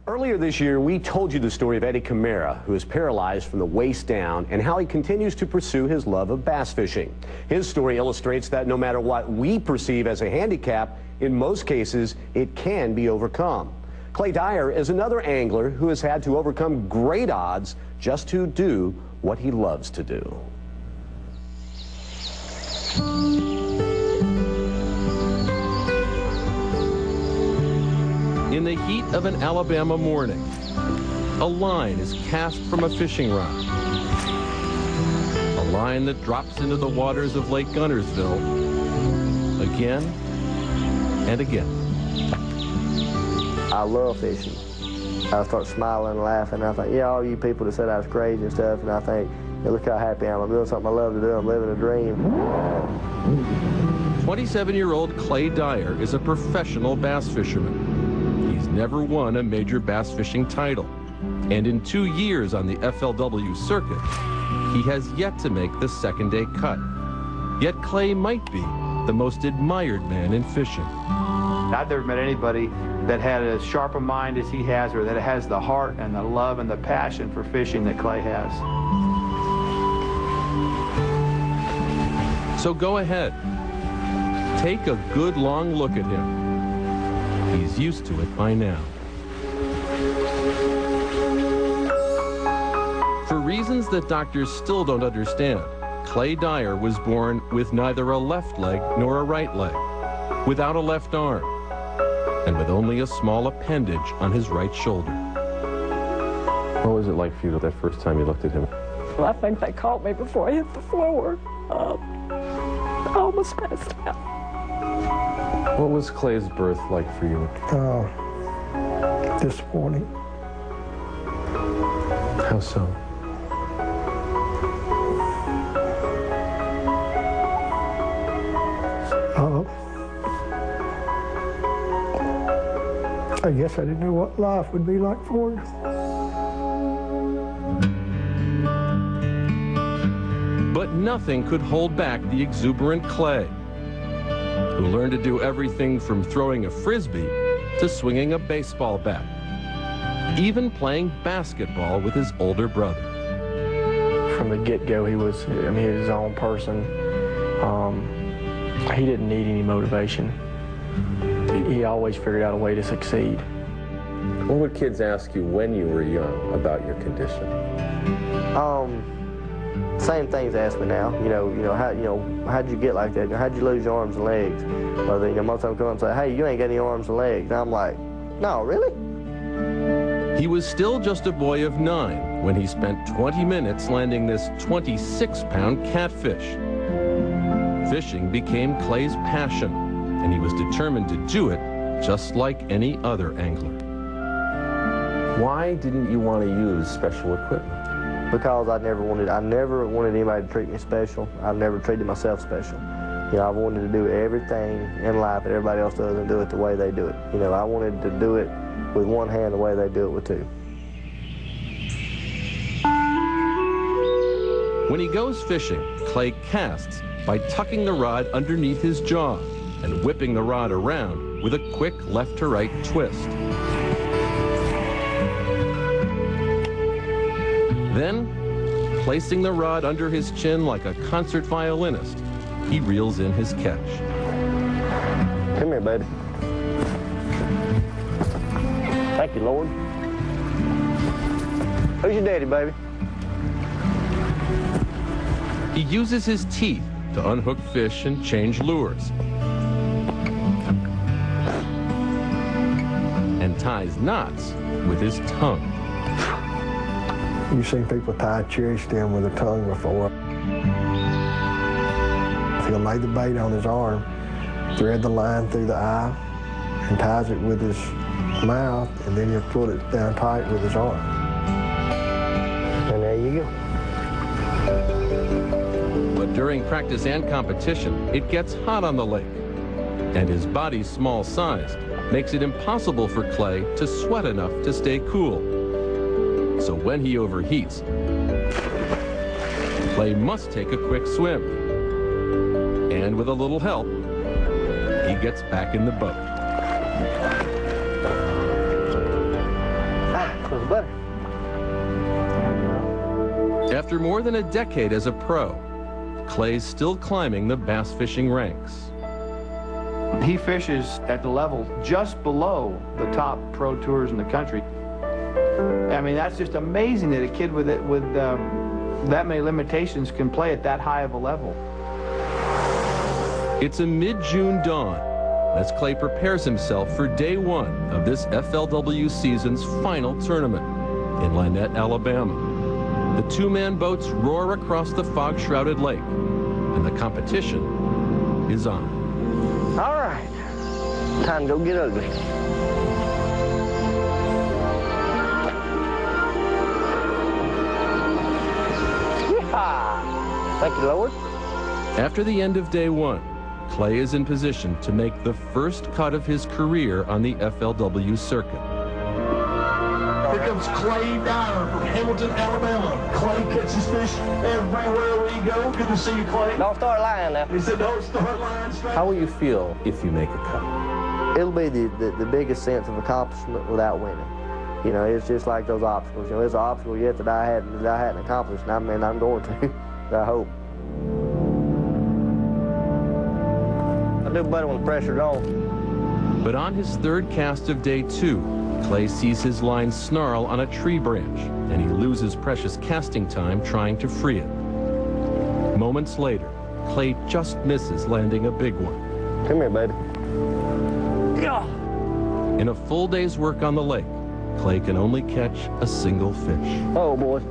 Earlier this year, we told you the story of Eddie Camara, who is paralyzed from the waist down, and how he continues to pursue his love of bass fishing. His story illustrates that no matter what we perceive as a handicap, in most cases, it can be overcome. Clay Dyer is another angler who has had to overcome great odds just to do what he loves to do. In the heat of an Alabama morning, a line is cast from a fishing rod. A line that drops into the waters of Lake Guntersville again and again. I love fishing. I start smiling and laughing, and I think, yeah, all you people that said I was crazy and stuff, and I think, yeah, look how happy I am. I'm doing something I love to do. I'm living a dream. 27-year-old Clay Dyer is a professional bass fisherman. He's never won a major bass fishing title. And in 2 years on the FLW circuit, he has yet to make the second-day cut. Yet Clay might be the most admired man in fishing. I've never met anybody that had as sharp a mind as he has, or that has the heart and the love and the passion for fishing that Clay has. So go ahead. Take a good long look at him. He's used to it by now. For reasons that doctors still don't understand, Clay Dyer was born with neither a left leg nor a right leg, without a left arm, and with only a small appendage on his right shoulder. What was it like for you that first time you looked at him? Well, I think they caught me before I hit the floor. I almost passed out. What was Clay's birth like for you? Disappointing. How so? I guess I didn't know what life would be like for you. But nothing could hold back the exuberant Clay, who learned to do everything from throwing a frisbee to swinging a baseball bat, even playing basketball with his older brother. From the get-go, he was his own person. He didn't need any motivation. He always figured out a way to succeed. What would kids ask you when you were young about your condition? Same things they ask me now. How'd you get like that? How'd you lose your arms and legs? Or most of them come up and say, hey, you ain't got any arms and legs. And I'm like, no, really? He was still just a boy of 9 when he spent 20 minutes landing this 26-pound catfish. Fishing became Clay's passion, and he was determined to do it just like any other angler. Why didn't you want to use special equipment? Because I never wanted anybody to treat me special. I've never treated myself special. I wanted to do everything in life that everybody else does and do it the way they do it. I wanted to do it with one hand the way they do it with two. When he goes fishing, Clay casts by tucking the rod underneath his jaw and whipping the rod around with a quick left-to-right twist. Then, placing the rod under his chin like a concert violinist, he reels in his catch. Come here, baby. Thank you, Lord. Who's your daddy, baby? He uses his teeth to unhook fish and change lures, and ties knots with his tongue. You've seen people tie a cherry stem with a tongue before. He'll lay the bait on his arm, thread the line through the eye, and ties it with his mouth, and then he'll pull it down tight with his arm. And there you go. But during practice and competition, it gets hot on the lake, and his body's small size makes it impossible for Clay to sweat enough to stay cool. So when he overheats, Clay must take a quick swim. And with a little help, he gets back in the boat. buddy. After more than a decade as a pro, Clay's still climbing the bass fishing ranks. He fishes at the level just below the top pro tours in the country. I mean, that's just amazing that a kid with that many limitations can play at that high of a level. It's a mid-June dawn as Clay prepares himself for day one of this FLW season's final tournament in Lynette, Alabama. The two-man boats roar across the fog-shrouded lake, and the competition is on. All right, time to go get ugly. Yeehaw! Thank you, Lord. After the end of day one, Clay is in position to make the first cut of his career on the FLW circuit. Here comes Clay Dyer from Hamilton, Alabama. Clay catches fish everywhere we go. Good to see you, Clay. Don't start lying now. He said, don't start lying straight. How will you feel if you make a cut? It'll be the biggest sense of accomplishment without winning. You know, it's just like those obstacles. You know, there's an obstacle yet that I hadn't accomplished, and I'm going to, I hope. I do better when the pressure's on. But on his third cast of day two, Clay sees his line snarl on a tree branch, and he loses precious casting time trying to free it. Moments later, Clay just misses landing a big one. Come here, baby. In a full day's work on the lake, Clay can only catch a single fish. Oh, boy.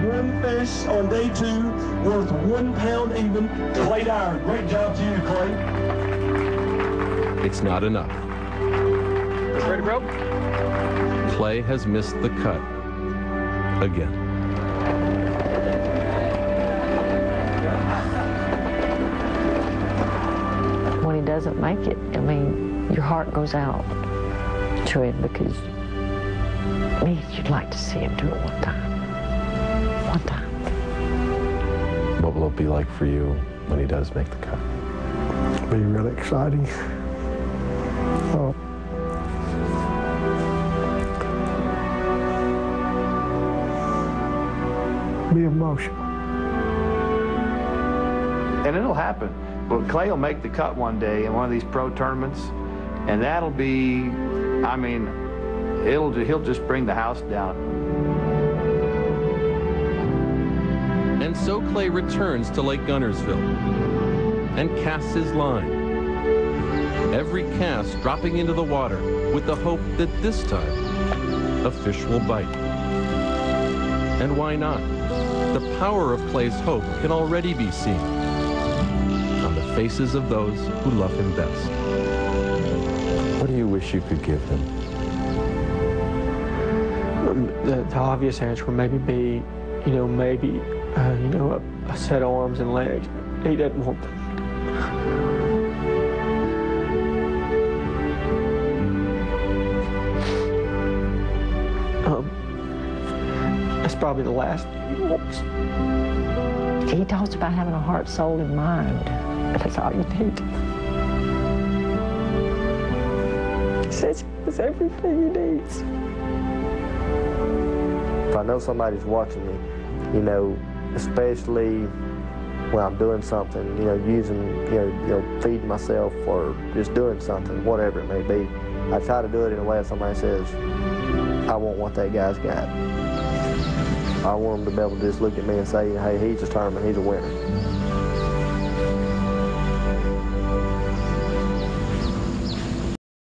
One fish on day two, worth 1 pound even. Clay Dyer, great job to you, Clay. It's not enough. Ready, bro? Clay has missed the cut again. When he doesn't make it, I mean, your heart goes out to him because, I mean, you'd like to see him do it one time. One time. What will it be like for you when he does make the cut? It'll be really exciting. Oh. Be emotional. And it'll happen. But Clay will make the cut one day in one of these pro tournaments, and that'll be, I mean, he'll just bring the house down. And so Clay returns to Lake Gunnersville and casts his line. Every cast dropping into the water with the hope that this time a fish will bite. And why not? The power of Clay's hope can already be seen on the faces of those who love him best. What do you wish you could give him? The obvious answer would maybe be, maybe a set of arms and legs. He doesn't want them. That's probably the last thing he wants. He talks about having a heart, soul, and mind. That's all you need. He says it's everything he needs. If I know somebody's watching me, especially when I'm doing something, feeding myself or just doing something, whatever it may be, I try to do it in a way that somebody says, I want what that guy's got. I want them to be able to just look at me and say, hey, he's determined, he's a winner.